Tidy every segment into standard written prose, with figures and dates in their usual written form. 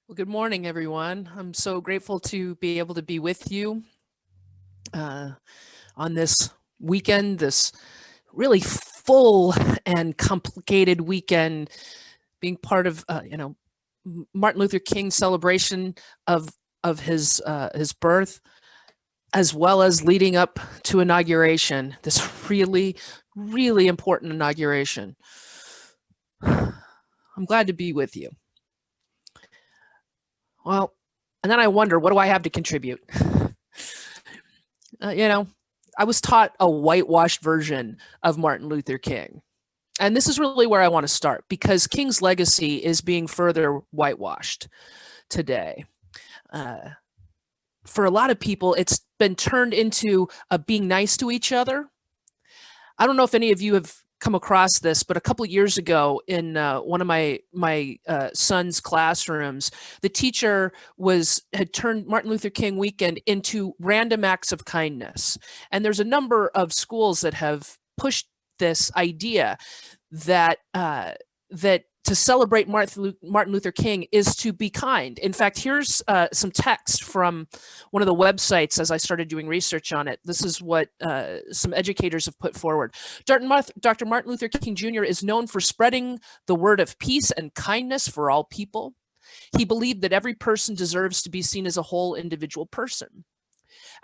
Well, good morning, everyone. I'm so grateful to be able to be with you uh, on this weekend, this really full and complicated weekend, being part of, Martin Luther King's celebration of his birth, as well as leading up to inauguration. This really important inauguration. I'm glad to be with you. Well, and then I wonder, what do I have to contribute? I was taught a whitewashed version of Martin Luther King. And this is really where I want to start, because King's legacy is being further whitewashed today. For a lot of people, it's been turned into being nice to each other. I don't know if any of you have come across this, but a couple of years ago in one of my son's classrooms, the teacher had turned Martin Luther King weekend into random acts of kindness. And there's a number of schools that have pushed this idea that that to celebrate Martin Luther King is to be kind. In fact, here's some text from one of the websites as I started doing research on it. This is what some educators have put forward. Dr. Martin Luther King Jr. is known for spreading the word of peace and kindness for all people. He believed that every person deserves to be seen as a whole individual person.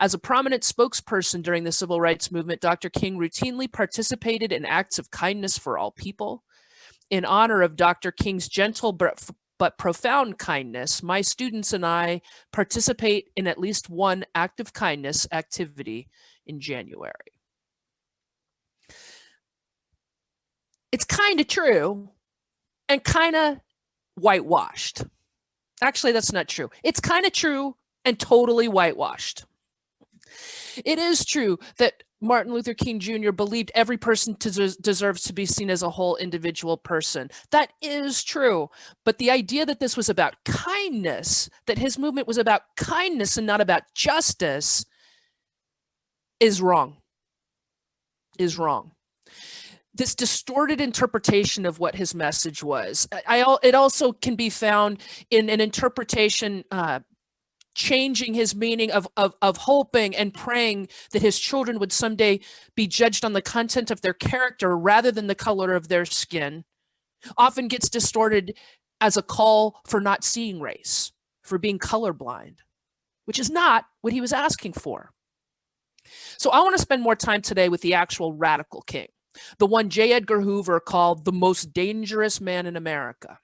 As a prominent spokesperson during the civil rights movement, Dr. King routinely participated in acts of kindness for all people. In honor of Dr. King's gentle but profound kindness, my students and I participate in at least one act of kindness activity in January. It's kind of true and kind of whitewashed. Actually, that's not true. It's kind of true and totally whitewashed. It is true that Martin Luther King Jr. believed every person deserves to be seen as a whole individual person. That is true. But the idea that this was about kindness, that his movement was about kindness and not about justice, is wrong. Is wrong. This distorted interpretation of what his message was. It also can be found in an interpretation changing his meaning of hoping and praying that his children would someday be judged on the content of their character rather than the color of their skin, often gets distorted as a call for not seeing race, for being colorblind, which is not what he was asking for. So I want to spend more time today with the actual radical king, the one J. Edgar Hoover called the most dangerous man in America.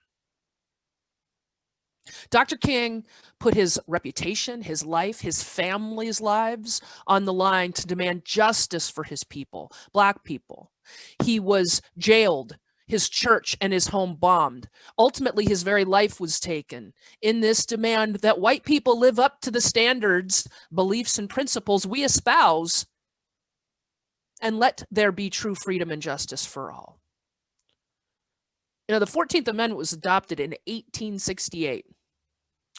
Dr. King put his reputation, his life, his family's lives on the line to demand justice for his people, Black people. He was jailed, his church and his home bombed. Ultimately, his very life was taken in this demand that white people live up to the standards, beliefs, and principles we espouse, and let there be true freedom and justice for all. You know, the 14th Amendment was adopted in 1868.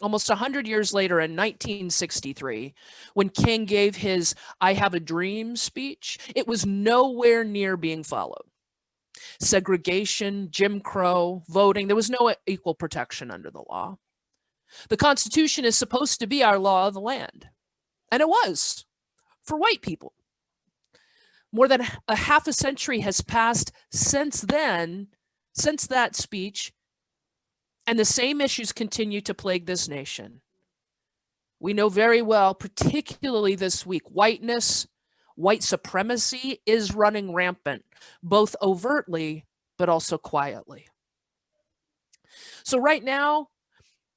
Almost 100 years later, in 1963, when King gave his I Have a Dream speech, it was nowhere near being followed. Segregation, Jim Crow, voting, there was no equal protection under the law. The Constitution is supposed to be our law of the land, and it was for white people. More than a half a century has passed since then, since that speech, and the same issues continue to plague this nation. We know very well, particularly this week, whiteness, white supremacy is running rampant, both overtly, but also quietly. So right now,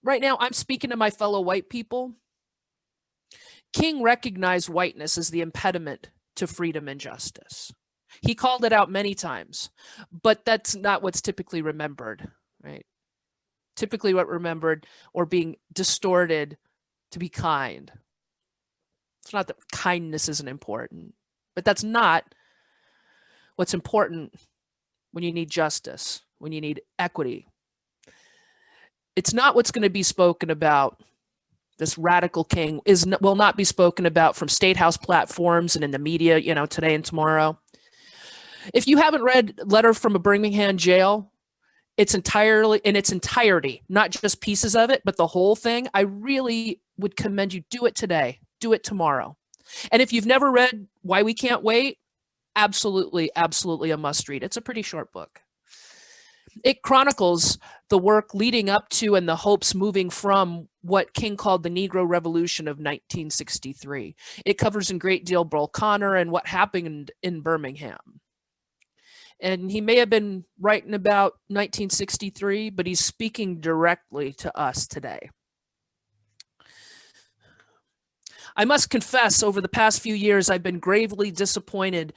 I'm speaking to my fellow white people. King recognized whiteness as the impediment to freedom and justice. He called it out many times, but that's not what's typically remembered, right? Typically what remembered or being distorted to be kind. It's not that kindness isn't important, but that's not what's important when you need justice, when you need equity. It's not what's going to be spoken about. This radical king will not be spoken about from state house platforms and in the media, today and tomorrow. If you haven't read Letter from a Birmingham Jail, it's entirely in its entirety, not just pieces of it, but the whole thing, I really would commend you. Do it today. Do it tomorrow. And if you've never read Why We Can't Wait, absolutely, absolutely a must read. It's a pretty short book. It chronicles the work leading up to and the hopes moving from what King called the Negro Revolution of 1963. It covers in great deal Bull Connor and what happened in Birmingham. And he may have been writing about 1963, but he's speaking directly to us today. I must confess, over the past few years, I've been gravely disappointed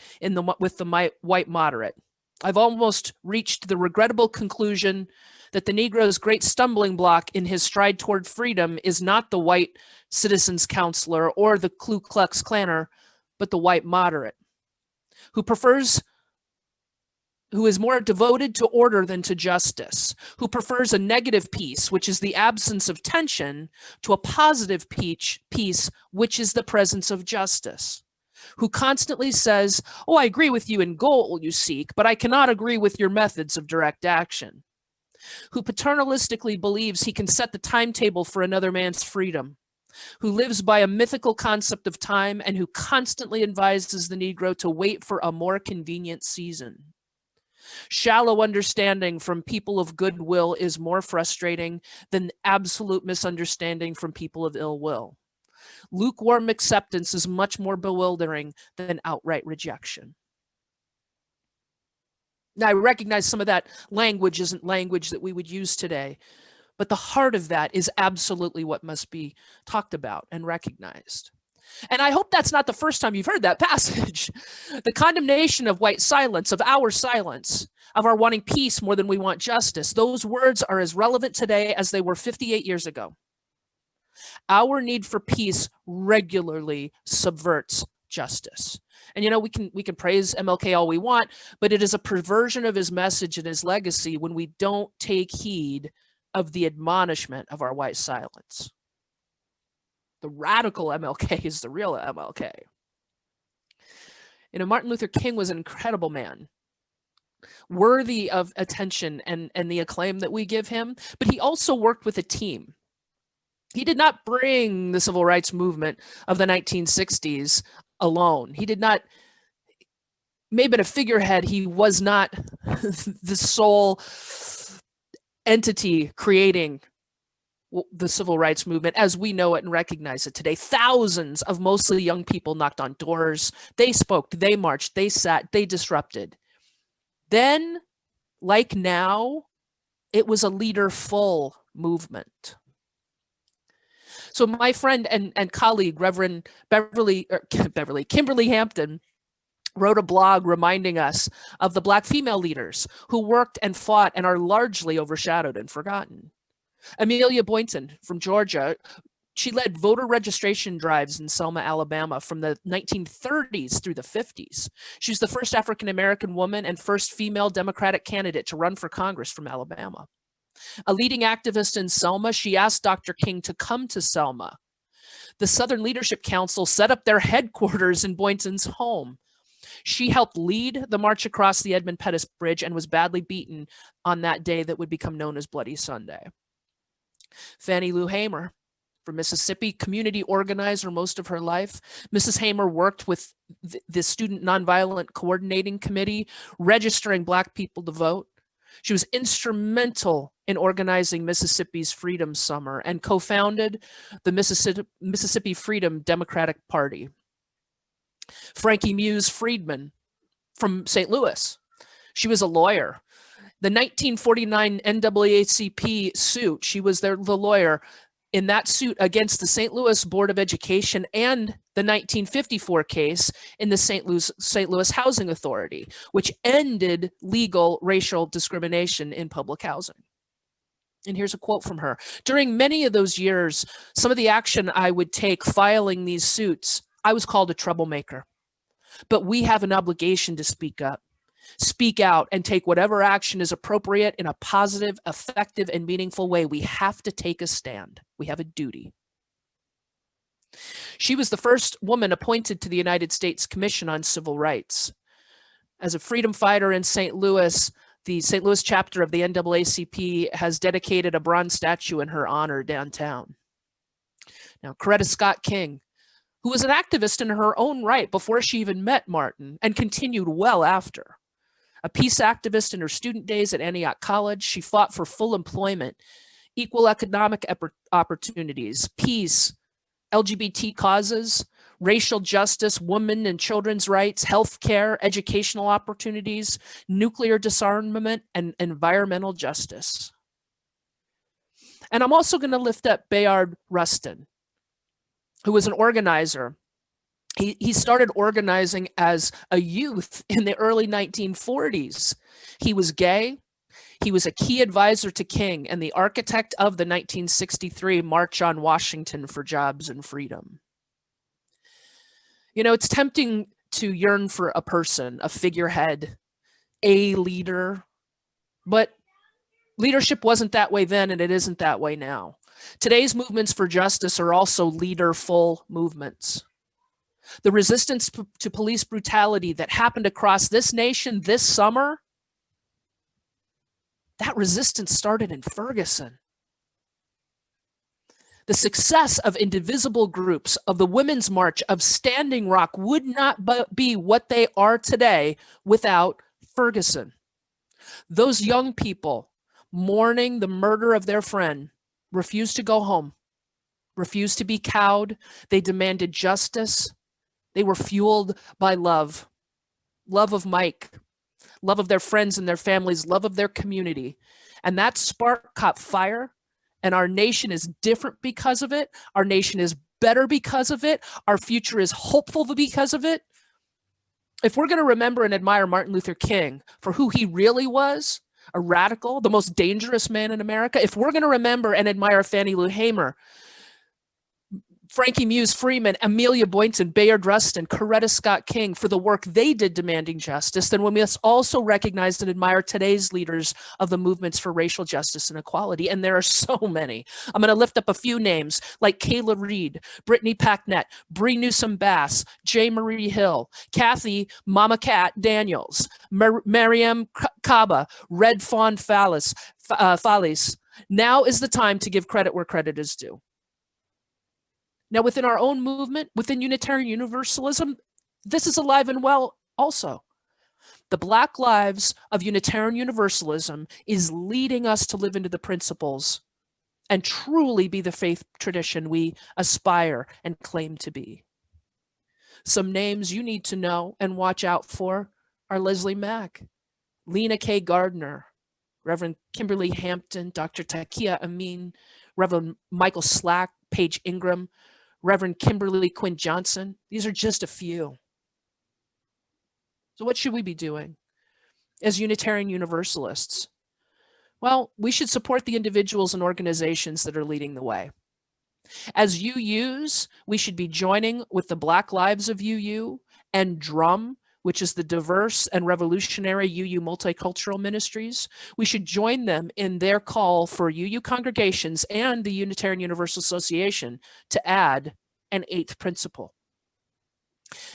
with the white moderate. I've almost reached the regrettable conclusion that the Negro's great stumbling block in his stride toward freedom is not the white citizens' counselor or the Ku Klux Klanner, but the white moderate, who is more devoted to order than to justice, who prefers a negative peace, which is the absence of tension, to a positive peace, which is the presence of justice, who constantly says, oh, I agree with you in goal you seek, but I cannot agree with your methods of direct action, who paternalistically believes he can set the timetable for another man's freedom, who lives by a mythical concept of time, and who constantly advises the Negro to wait for a more convenient season. Shallow understanding from people of goodwill is more frustrating than absolute misunderstanding from people of ill will. Lukewarm acceptance is much more bewildering than outright rejection. Now, I recognize some of that language isn't language that we would use today, but the heart of that is absolutely what must be talked about and recognized. And I hope that's not the first time you've heard that passage. The condemnation of white silence, of our wanting peace more than we want justice, those words are as relevant today as they were 58 years ago. Our need for peace regularly subverts justice. And you know, we can praise MLK all we want, but it is a perversion of his message and his legacy when we don't take heed of the admonishment of our white silence. The radical MLK is the real MLK. You know, Martin Luther King was an incredible man, worthy of attention and the acclaim that we give him, but he also worked with a team. He did not bring the civil rights movement of the 1960s alone. He did not, maybe a figurehead, he was not the sole entity creating the civil rights movement as we know it and recognize it today. Thousands of mostly young people knocked on doors. They spoke, they marched, they sat, they disrupted. Then, like now, it was a leader-full movement. So my friend and colleague, Reverend Kimberly Hampton, wrote a blog reminding us of the Black female leaders who worked and fought and are largely overshadowed and forgotten. Amelia Boynton from Georgia, she led voter registration drives in Selma, Alabama from the 1930s through the 50s. She was the first African-American woman and first female Democratic candidate to run for Congress from Alabama. A leading activist in Selma, she asked Dr. King to come to Selma. The Southern Leadership Council set up their headquarters in Boynton's home. She helped lead the march across the Edmund Pettus Bridge and was badly beaten on that day that would become known as Bloody Sunday. Fannie Lou Hamer, from Mississippi, community organizer most of her life. Mrs. Hamer worked with the Student Nonviolent Coordinating Committee, registering Black people to vote. She was instrumental in organizing Mississippi's Freedom Summer and co-founded the Mississippi Freedom Democratic Party. Frankie Muse Friedman from St. Louis. She was a lawyer. The 1949 NAACP suit, she was the lawyer in that suit against the St. Louis Board of Education and the 1954 case in the St. Louis Housing Authority, which ended legal racial discrimination in public housing. And here's a quote from her. During many of those years, some of the action I would take filing these suits, I was called a troublemaker. But we have an obligation to speak up, speak out, and take whatever action is appropriate in a positive, effective, and meaningful way. We have to take a stand. We have a duty. She was the first woman appointed to the United States Commission on Civil Rights. As a freedom fighter in St. Louis, the St. Louis chapter of the NAACP has dedicated a bronze statue in her honor downtown. Now, Coretta Scott King, who was an activist in her own right before she even met Martin and continued well after. A peace activist in her student days at Antioch College, she fought for full employment, equal economic opportunities, peace, LGBT causes, racial justice, women and children's rights, healthcare, educational opportunities, nuclear disarmament, and environmental justice. And I'm also going to lift up Bayard Rustin, who was an organizer. He started organizing as a youth in the early 1940s. He was gay. He was a key advisor to King and the architect of the 1963 March on Washington for Jobs and Freedom. You know, it's tempting to yearn for a person, a figurehead, a leader, but leadership wasn't that way then, and it isn't that way now. Today's movements for justice are also leaderful movements. The resistance to police brutality that happened across this nation this summer, that resistance started in Ferguson. The success of indivisible groups, of the Women's March, of Standing Rock would not be what they are today without Ferguson. Those young people mourning the murder of their friend refused to go home, refused to be cowed. They demanded justice. They were fueled by love, love of Mike, love of their friends and their families, love of their community. And that spark caught fire, and our nation is different because of it. Our nation is better because of it. Our future is hopeful because of it. If we're going to remember and admire Martin Luther King for who he really was, a radical, the most dangerous man in America, if we're going to remember and admire Fannie Lou Hamer, Frankie Muse Freeman, Amelia Boynton, Bayard Rustin, Coretta Scott King for the work they did demanding justice, then we must also recognize and admire today's leaders of the movements for racial justice and equality. And there are so many. I'm going to lift up a few names like Kayla Reed, Brittany Packnett, Bree Newsom Bass, J. Marie Hill, Kathy Mama Cat Daniels, Mariam Kaba, Red Fawn Fallis. Now is the time to give credit where credit is due. Now, within our own movement, within Unitarian Universalism, this is alive and well also. The Black lives of Unitarian Universalism is leading us to live into the principles and truly be the faith tradition we aspire and claim to be. Some names you need to know and watch out for are Leslie Mack, Lena K. Gardner, Reverend Kimberly Hampton, Dr. Takia Amin, Reverend Michael Slack, Paige Ingram, Reverend Kimberly Quinn Johnson. These are just a few. So what should we be doing as Unitarian Universalists? Well, we should support the individuals and organizations that are leading the way. As UUs, we should be joining with the Black Lives of UU and DRUM, which is the Diverse and Revolutionary UU Multicultural Ministries. We should join them in their call for UU congregations and the Unitarian Universal Association to add an 8th principle.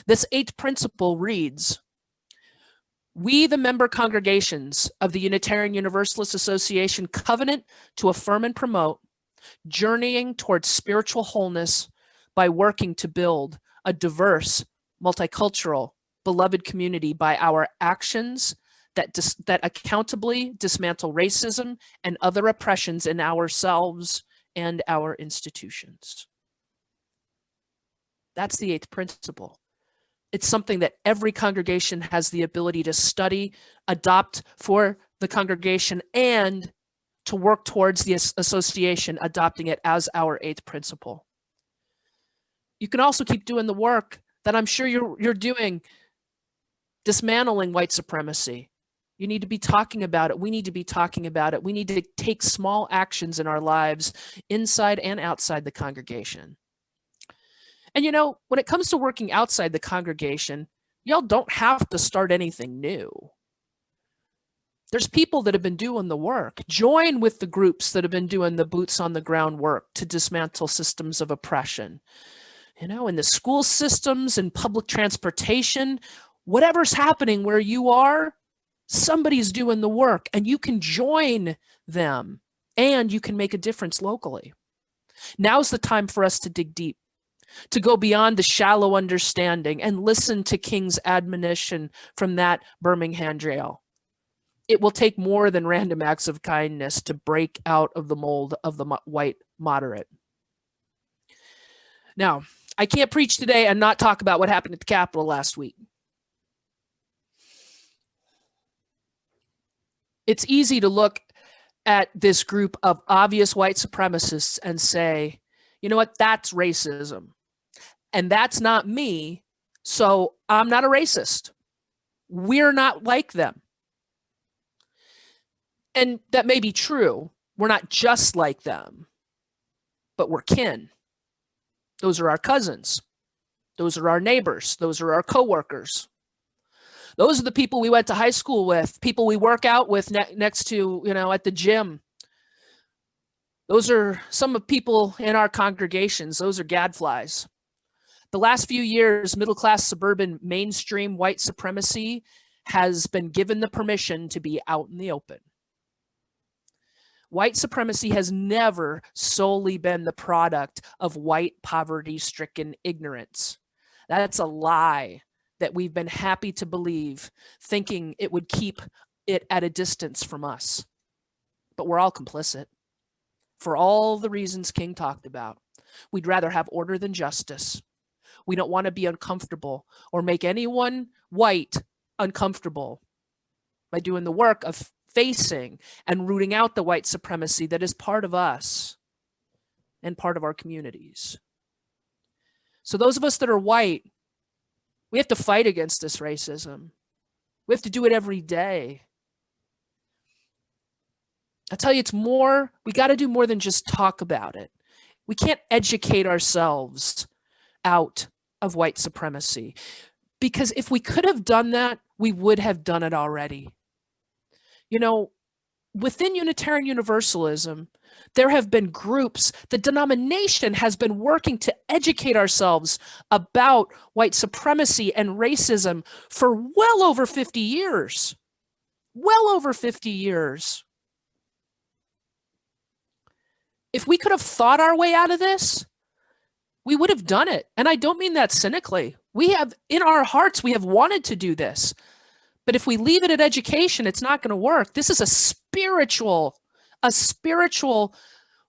This 8th principle reads, we, the member congregations of the Unitarian Universalist Association, covenant to affirm and promote journeying towards spiritual wholeness by working to build a diverse, multicultural, beloved community by our actions that accountably dismantle racism and other oppressions in ourselves and our institutions. That's the 8th principle. It's something that every congregation has the ability to study, adopt for the congregation, and to work towards the association adopting it as our 8th principle. You can also keep doing the work that I'm sure you're doing, dismantling white supremacy. You need to be talking about it. We need to be talking about it. We need to take small actions in our lives inside and outside the congregation. And you know, when it comes to working outside the congregation, y'all don't have to start anything new. There's people that have been doing the work. Join with the groups that have been doing the boots on the ground work to dismantle systems of oppression. You know, in the school systems and public transportation, whatever's happening where you are, Somebody's doing the work, and you can join them, and you can make a difference locally. Now's the time for us to dig deep, to go beyond the shallow understanding and listen to King's admonition from that Birmingham jail. It will take more than random acts of kindness to break out of the mold of the white moderate. Now, I can't preach today and not talk about what happened at the Capitol last week. It's easy to look at this group of obvious white supremacists and say, you know what, that's racism. And that's not me, so I'm not a racist. We're not like them. And that may be true. We're not just like them, but we're kin. Those are our cousins. Those are our neighbors. Those are our coworkers. Those are the people we went to high school with, people we work out with next to, at the gym. Those are some of people in our congregations. Those are gadflies. The last few years, middle-class, suburban, mainstream white supremacy has been given the permission to be out in the open. White supremacy has never solely been the product of white poverty-stricken ignorance. That's a lie that we've been happy to believe, thinking it would keep it at a distance from us. But we're all complicit for all the reasons King talked about. We'd rather have order than justice. We don't want to be uncomfortable or make anyone white uncomfortable by doing the work of facing and rooting out the white supremacy that is part of us and part of our communities. So those of us that are white, we have to fight against this racism. We have to do it every day. I tell you, we got to do more than just talk about it. We can't educate ourselves out of white supremacy, because if we could have done that, we would have done it already. Within Unitarian Universalism, there have been groups, the denomination has been working to educate ourselves about white supremacy and racism for well over 50 years. Well over 50 years. If we could have thought our way out of this, we would have done it. And I don't mean that cynically. In our hearts, we have wanted to do this. But if we leave it at education, it's not going to work. This is a spiritual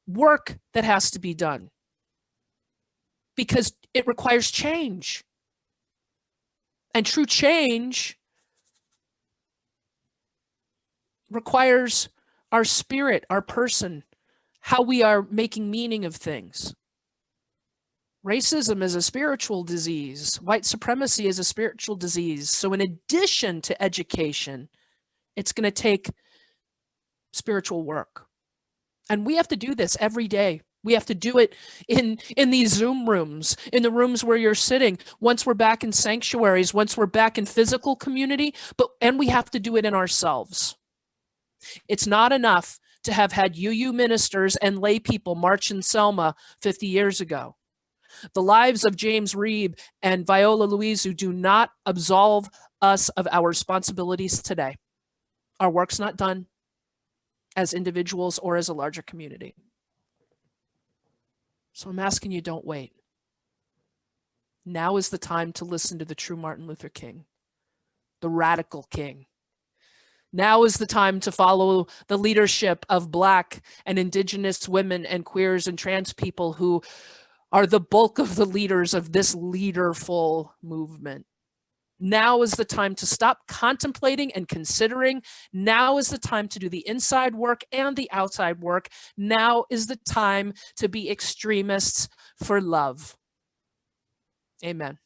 work that has to be done, because it requires change. And true change requires our spirit, our person, how we are making meaning of things. Racism is a spiritual disease. White supremacy is a spiritual disease. So in addition to education, it's going to take spiritual work. And we have to do this every day. We have to do it in these Zoom rooms, in the rooms where you're sitting, once we're back in sanctuaries, once we're back in physical community, and we have to do it in ourselves. It's not enough to have had UU ministers and lay people march in Selma 50 years ago. The lives of James Reeb and Viola Louizu do not absolve us of our responsibilities today. Our work's not done as individuals or as a larger community. So I'm asking you, don't wait. Now is the time to listen to the true Martin Luther King, the radical king. Now is the time to follow the leadership of Black and Indigenous women and queers and trans people who are the bulk of the leaders of this leaderful movement. Now is the time to stop contemplating and considering. Now is the time to do the inside work and the outside work. Now is the time to be extremists for love. Amen.